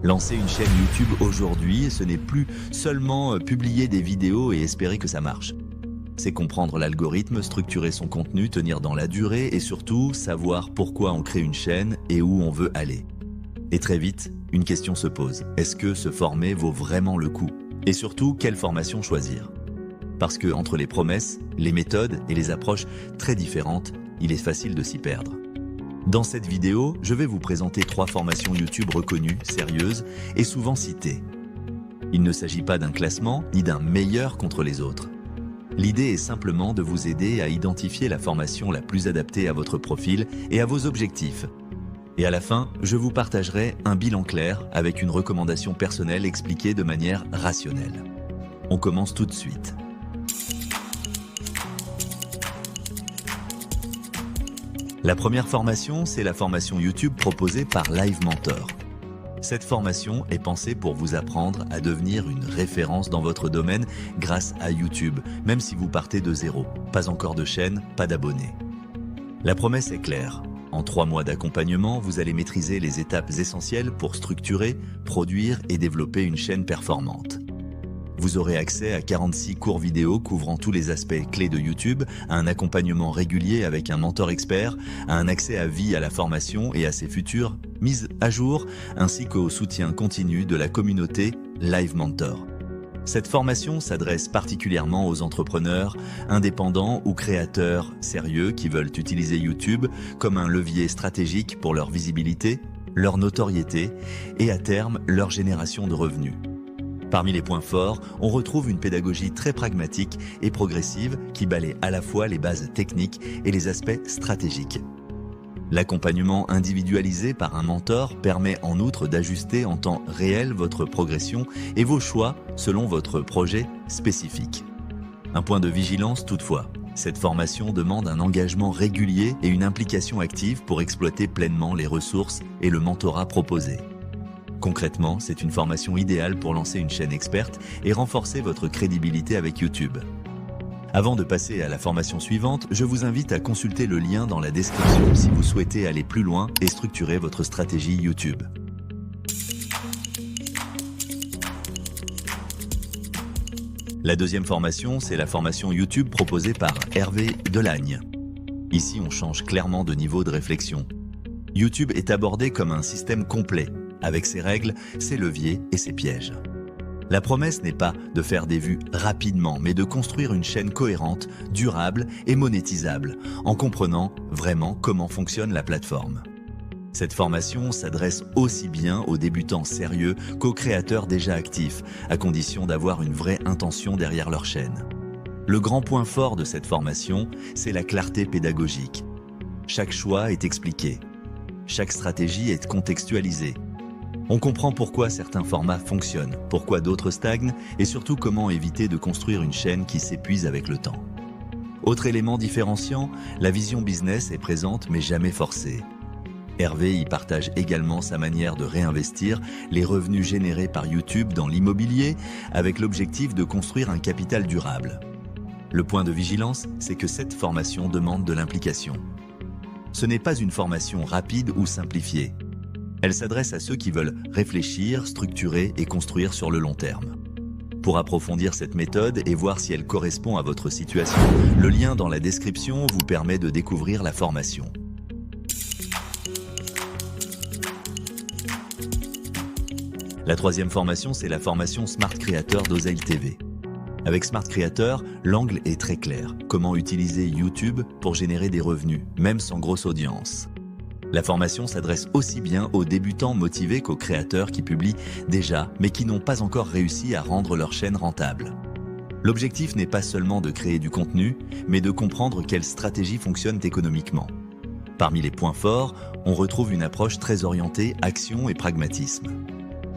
Lancer une chaîne YouTube aujourd'hui, ce n'est plus seulement publier des vidéos et espérer que ça marche. C'est comprendre l'algorithme, structurer son contenu, tenir dans la durée et surtout savoir pourquoi on crée une chaîne et où on veut aller. Et très vite, une question se pose. Est-ce que se former vaut vraiment le coup? Et surtout, quelle formation choisir? Parce que entre les promesses, les méthodes et les approches très différentes, il est facile de s'y perdre. Dans cette vidéo, je vais vous présenter 3 formations YouTube reconnues, sérieuses et souvent citées. Il ne s'agit pas d'un classement ni d'un meilleur contre les autres. L'idée est simplement de vous aider à identifier la formation la plus adaptée à votre profil et à vos objectifs. Et à la fin, je vous partagerai un bilan clair avec une recommandation personnelle expliquée de manière rationnelle. On commence tout de suite. La première formation, c'est la formation YouTube proposée par Live Mentor. Cette formation est pensée pour vous apprendre à devenir une référence dans votre domaine grâce à YouTube, même si vous partez de zéro. Pas encore de chaîne, pas d'abonnés. La promesse est claire. En 3 mois d'accompagnement, vous allez maîtriser les étapes essentielles pour structurer, produire et développer une chaîne performante. Vous aurez accès à 46 cours vidéo couvrant tous les aspects clés de YouTube, à un accompagnement régulier avec un mentor expert, à un accès à vie à la formation et à ses futures mises à jour, ainsi qu'au soutien continu de la communauté Live Mentor. Cette formation s'adresse particulièrement aux entrepreneurs, indépendants ou créateurs sérieux qui veulent utiliser YouTube comme un levier stratégique pour leur visibilité, leur notoriété et à terme leur génération de revenus. Parmi les points forts, on retrouve une pédagogie très pragmatique et progressive qui balaie à la fois les bases techniques et les aspects stratégiques. L'accompagnement individualisé par un mentor permet en outre d'ajuster en temps réel votre progression et vos choix selon votre projet spécifique. Un point de vigilance toutefois, cette formation demande un engagement régulier et une implication active pour exploiter pleinement les ressources et le mentorat proposé. Concrètement, c'est une formation idéale pour lancer une chaîne experte et renforcer votre crédibilité avec YouTube. Avant de passer à la formation suivante, je vous invite à consulter le lien dans la description si vous souhaitez aller plus loin et structurer votre stratégie YouTube. La deuxième formation, c'est la formation YouTube proposée par Hervé Delagne. Ici, on change clairement de niveau de réflexion. YouTube est abordé comme un système complet, avec ses règles, ses leviers et ses pièges. La promesse n'est pas de faire des vues rapidement, mais de construire une chaîne cohérente, durable et monétisable, en comprenant vraiment comment fonctionne la plateforme. Cette formation s'adresse aussi bien aux débutants sérieux qu'aux créateurs déjà actifs, à condition d'avoir une vraie intention derrière leur chaîne. Le grand point fort de cette formation, c'est la clarté pédagogique. Chaque choix est expliqué. Chaque stratégie est contextualisée. On comprend pourquoi certains formats fonctionnent, pourquoi d'autres stagnent et surtout comment éviter de construire une chaîne qui s'épuise avec le temps. Autre élément différenciant, la vision business est présente mais jamais forcée. Hervé y partage également sa manière de réinvestir les revenus générés par YouTube dans l'immobilier avec l'objectif de construire un capital durable. Le point de vigilance, c'est que cette formation demande de l'implication. Ce n'est pas une formation rapide ou simplifiée. Elle s'adresse à ceux qui veulent réfléchir, structurer et construire sur le long terme. Pour approfondir cette méthode et voir si elle correspond à votre situation, le lien dans la description vous permet de découvrir la formation. La troisième formation, c'est la formation Smart Creator d'Oseille TV. Avec Smart Creator, l'angle est très clair. Comment utiliser YouTube pour générer des revenus, même sans grosse audience. La formation s'adresse aussi bien aux débutants motivés qu'aux créateurs qui publient déjà, mais qui n'ont pas encore réussi à rendre leur chaîne rentable. L'objectif n'est pas seulement de créer du contenu, mais de comprendre quelles stratégies fonctionnent économiquement. Parmi les points forts, on retrouve une approche très orientée action et pragmatisme.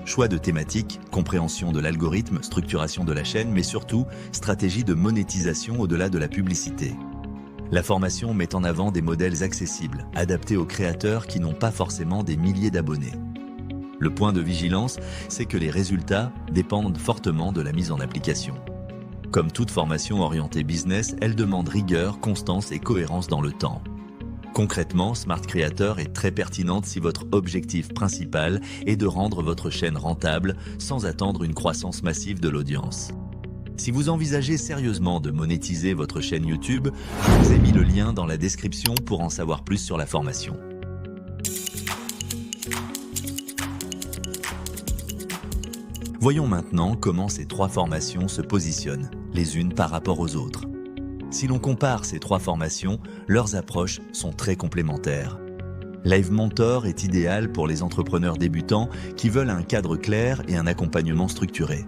Choix de thématiques, compréhension de l'algorithme, structuration de la chaîne, mais surtout stratégie de monétisation au-delà de la publicité. La formation met en avant des modèles accessibles, adaptés aux créateurs qui n'ont pas forcément des milliers d'abonnés. Le point de vigilance, c'est que les résultats dépendent fortement de la mise en application. Comme toute formation orientée business, elle demande rigueur, constance et cohérence dans le temps. Concrètement, Smart Creator est très pertinente si votre objectif principal est de rendre votre chaîne rentable sans attendre une croissance massive de l'audience. Si vous envisagez sérieusement de monétiser votre chaîne YouTube, je vous ai mis le lien dans la description pour en savoir plus sur la formation. Voyons maintenant comment ces trois formations se positionnent, les unes par rapport aux autres. Si l'on compare ces trois formations, leurs approches sont très complémentaires. Live Mentor est idéal pour les entrepreneurs débutants qui veulent un cadre clair et un accompagnement structuré.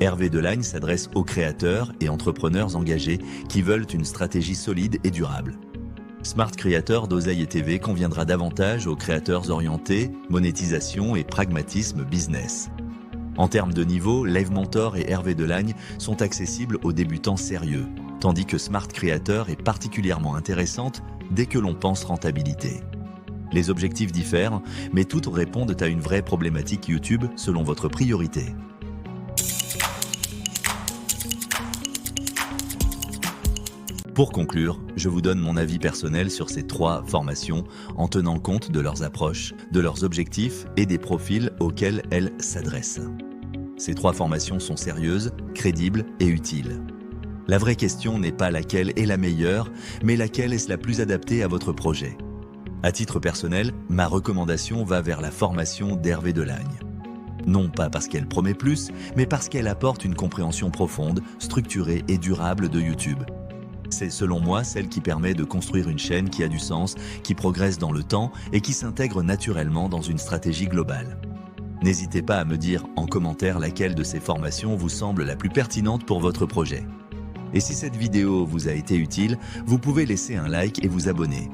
Hervé Delagne s'adresse aux créateurs et entrepreneurs engagés qui veulent une stratégie solide et durable. Smart Creator d'Oseille TV conviendra davantage aux créateurs orientés, monétisation et pragmatisme business. En termes de niveau, Live Mentor et Hervé Delagne sont accessibles aux débutants sérieux, tandis que Smart Creator est particulièrement intéressante dès que l'on pense rentabilité. Les objectifs diffèrent, mais toutes répondent à une vraie problématique YouTube selon votre priorité. Pour conclure, je vous donne mon avis personnel sur ces trois formations en tenant compte de leurs approches, de leurs objectifs et des profils auxquels elles s'adressent. Ces trois formations sont sérieuses, crédibles et utiles. La vraie question n'est pas laquelle est la meilleure, mais laquelle est la plus adaptée à votre projet. À titre personnel, ma recommandation va vers la formation d'Hervé Delagne. Non pas parce qu'elle promet plus, mais parce qu'elle apporte une compréhension profonde, structurée et durable de YouTube. C'est selon moi celle qui permet de construire une chaîne qui a du sens, qui progresse dans le temps et qui s'intègre naturellement dans une stratégie globale. N'hésitez pas à me dire en commentaire laquelle de ces formations vous semble la plus pertinente pour votre projet. Et si cette vidéo vous a été utile, vous pouvez laisser un like et vous abonner.